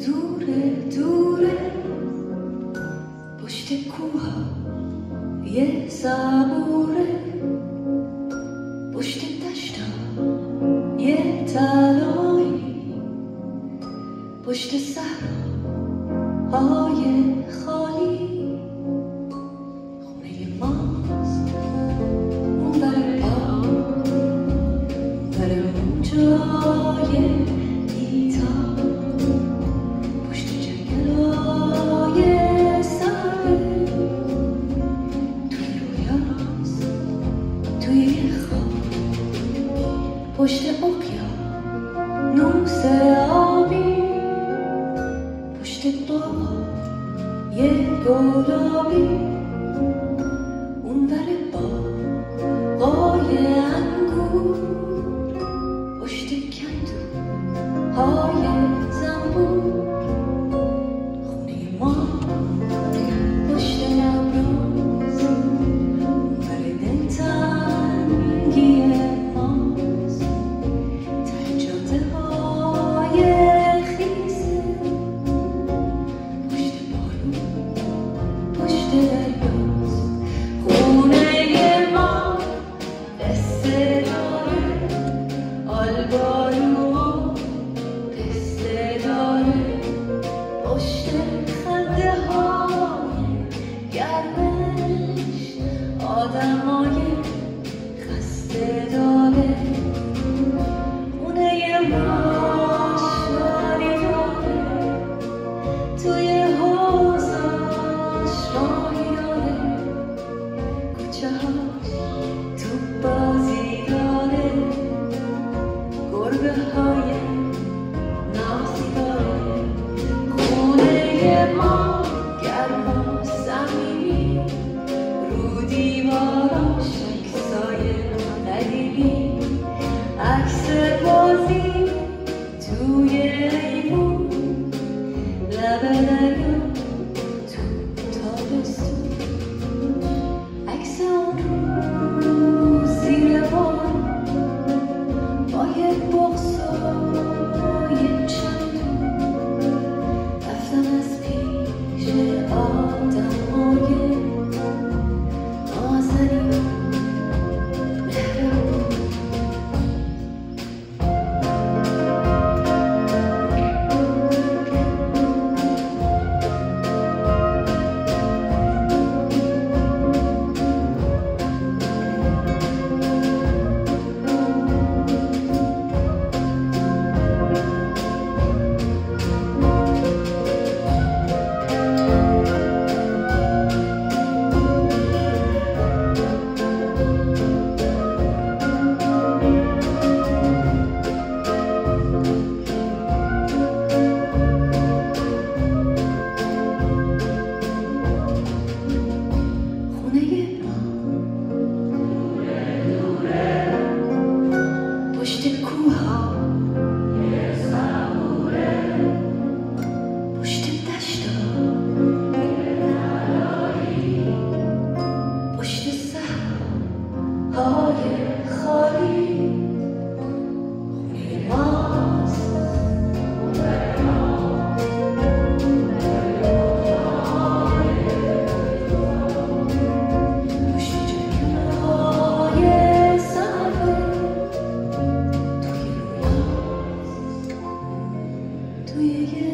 دوره دوره پشت کوها یه صبوره، پشت دشتا یه تلایی، پشت صحراهای خالی خونه ماست اون بر آب بر اون جای ایتا، پشت جنگلای سبز توی رویاست توی خواب، پشت اقیانوس آبی، پشت باغ یه گلابی، اون بر باغای انگور، پشت کندوهای زنبور خونه ما، پشت نوروز اون بر دلتنگی ماست، ته جاده های خیسه، پشت بارون پشت دریاست. خونه ما قصه داره، آلبالو پسته داره، پشت خنده های گرمش آدمای خسته داره. خونه ما شاری داره، توی حوضاش راهی داره، کوچه هاش توپ بازی داره، گربه های نازی داره. خونه ما گرم و صمیمی، رو دیواراش عکسای قدیمی، عکس بازی توی ایوون، لب دریا تو تابستون، عکس اون روز زیر بار با یه بغض و یه چمدون، رفتم از پیش آدمای نازنین مهربون. پشت کوها یه صبوره، پشت دشتا یه تلایی، پشت صحراهای خالی خونه ماست اون بر آب، پشت جنگلای توی یه